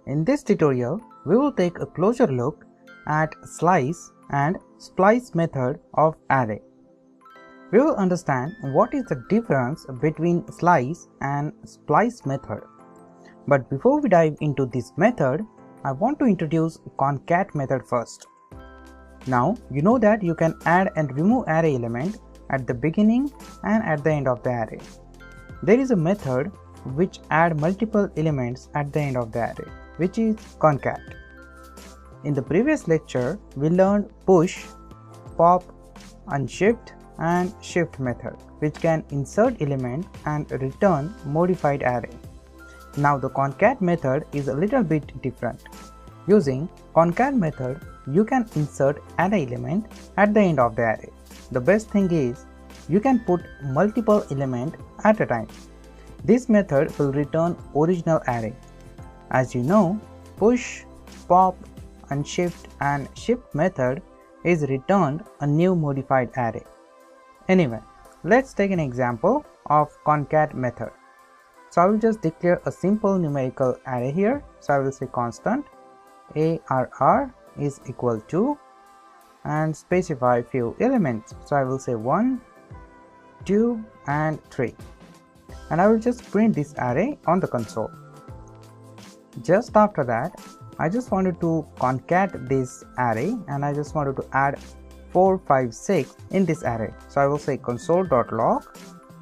In this tutorial, we will take a closer look at slice and splice method of array. We will understand what is the difference between slice and splice method. But before we dive into this method, I want to introduce concat method first. Now you know that you can add and remove array element at the beginning and at the end of the array. There is a method which add multiple elements at the end of the array, which is concat. In the previous lecture, we learned push, pop, unshift and shift method, which can insert element and return modified array. Now the concat method is a little bit different. Using concat method, you can insert array element at the end of the array. The best thing is you can put multiple elements at a time. This method will return original array. As you know, push, pop, unshift and shift method is returned a new modified array. Anyway, let's take an example of concat method. So I will just declare a simple numerical array here. So I will say constant arr is equal to and specify few elements. So I will say 1, 2 and 3. And I will just print this array on the console. Just after that, I just wanted to concat this array and I just wanted to add 4, 5, 6 in this array. So I will say console.log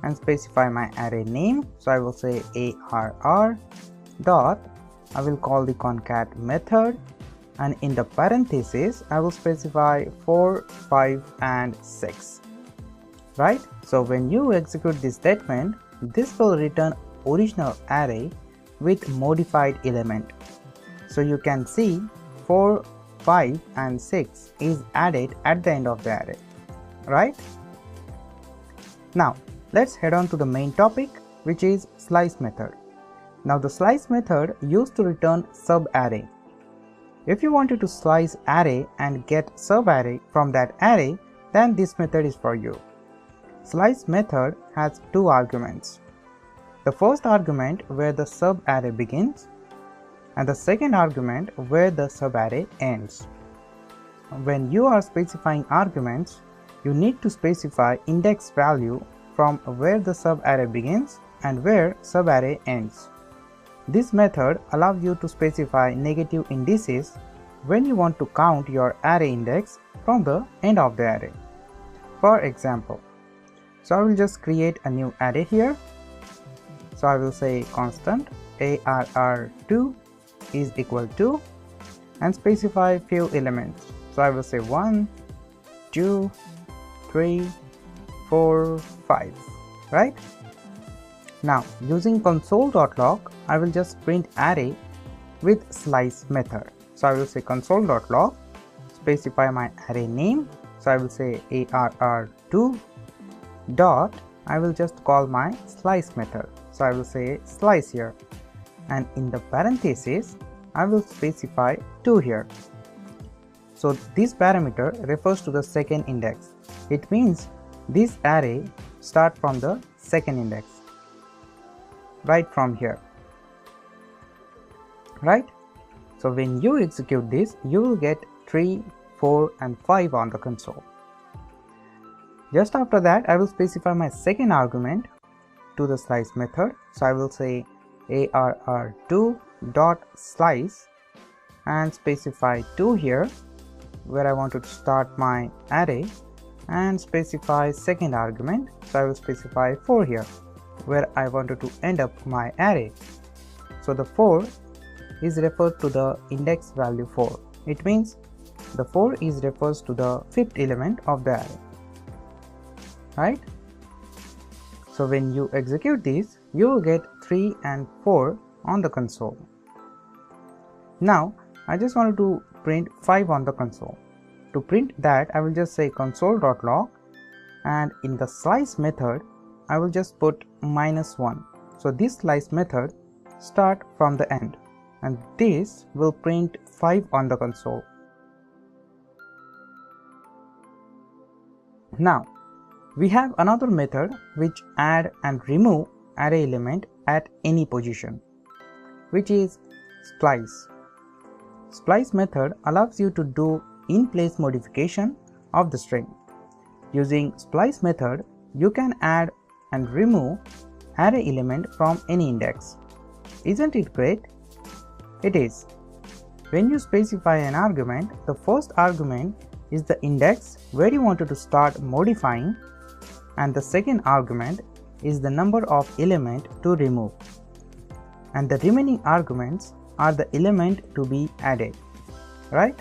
and specify my array name. So I will say arr dot, I will call the concat method and in the parenthesis I will specify 4, 5 and 6. Right? So when you execute this statement, this will return original array with modified element. So you can see 4, 5 and 6 is added at the end of the array. Right? Now let's head on to the main topic, which is slice method. Now the slice method used to return sub array. If you wanted to slice array and get sub array from that array, then this method is for you. Slice method has two arguments. The first argument where the sub array begins and the second argument where the sub array ends. When you are specifying arguments, you need to specify index value from where the sub array begins and where sub array ends. This method allows you to specify negative indices when you want to count your array index from the end of the array. For example, so I will just create a new array here. So I will say constant arr2 is equal to and specify few elements. So I will say 1, 2, 3, 4, 5. Right? Now using console.log, I will just print array with slice method. So I will say console.log, specify my array name. So I will say arr2 dot, I will just call my slice method. So I will say slice here and in the parenthesis I will specify 2 here. So this parameter refers to the second index. It means this array start from the second index, right from here. Right? So when you execute this, you will get 3, 4 and 5 on the console. Just after that, I will specify my second argument to the slice method. So I will say arr2 dot slice and specify 2 here where I want to start my array and specify second argument. So I will specify 4 here where I wanted to end up my array. So the 4 is referred to the index value 4. It means the 4 is refers to the 5th element of the array. Right? So when you execute this, you will get 3 and 4 on the console. Now I just wanted to print 5 on the console. To print that, I will just say console.log and in the slice method I will just put -1. So this slice method start from the end and this will print 5 on the console. Now we have another method which add and remove array element at any position, which is splice. Splice method allows you to do in-place modification of the string. Using Splice method, you can add and remove array element from any index. Isn't it great? It is. When you specify an argument, the first argument is the index where you wanted to start modifying, and the second argument is the number of element to remove, and the remaining arguments are the element to be added, right?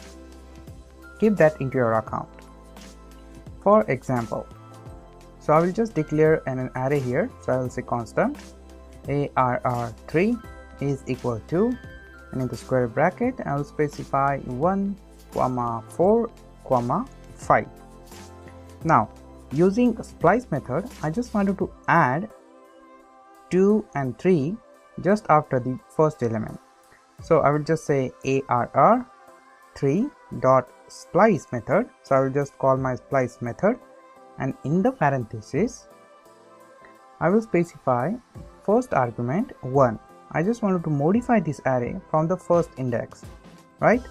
Keep that into your account. For example, so I will just declare an array here. So I will say constant arr3 is equal to, and in the square bracket I will specify 1, 4, 5. Now using Splice method, I just wanted to add 2 and 3 just after the first element. So I will just say arr3 dot splice method. So I will just call my splice method, and in the parenthesis I will specify first argument 1. I just wanted to modify this array from the first index, right?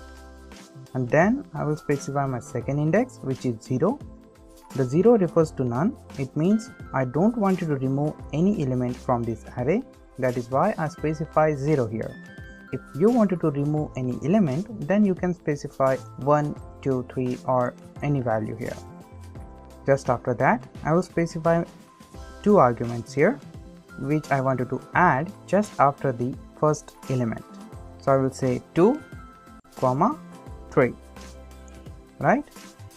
And then I will specify my second index, which is 0. The 0 refers to none. It means I don't want you to remove any element from this array. That is why I specify 0 here. If you wanted to remove any element, then you can specify 1, 2, 3 or any value here. Just after that, I will specify 2 arguments here, which I wanted to add just after the first element. So I will say 2, 3, right?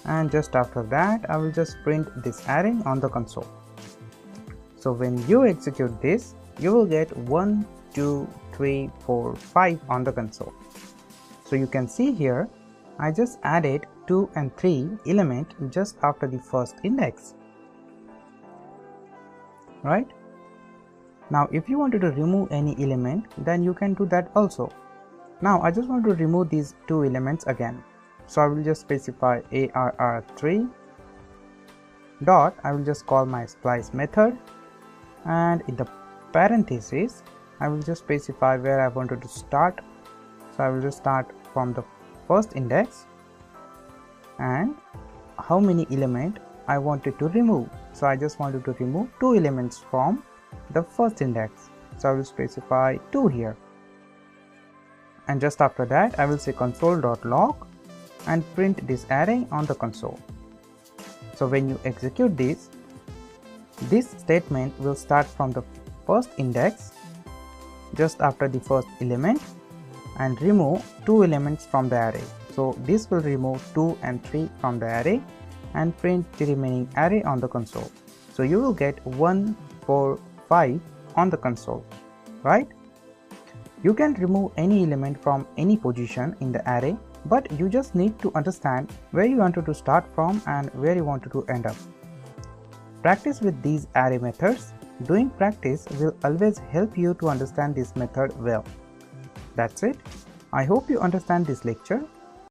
And just after that, I will just print this array on the console. So when you execute this, you will get 1, 2, 3, 4, 5 on the console. So you can see here, I just added 2 and 3 element just after the first index, right? Now if you wanted to remove any element, then you can do that also. Now I just want to remove these 2 elements again. So I will just specify arr3 dot, I will just call my splice method, and in the parenthesis I will just specify where I wanted to start. So I will just start from the first index and how many element I wanted to remove. So I just wanted to remove 2 elements from the first index. So I will specify 2 here, and just after that I will say console.log and print this array on the console. So when you execute this statement will start from the first index just after the first element and remove 2 elements from the array. So this will remove 2 and 3 from the array and print the remaining array on the console. So you will get 1, 4, 5 on the console, right? You can remove any element from any position in the array, but you just need to understand where you wanted to start from and where you wanted to end up. Practice with these array methods. Doing practice will always help you to understand this method well. That's it. I hope you understand this lecture.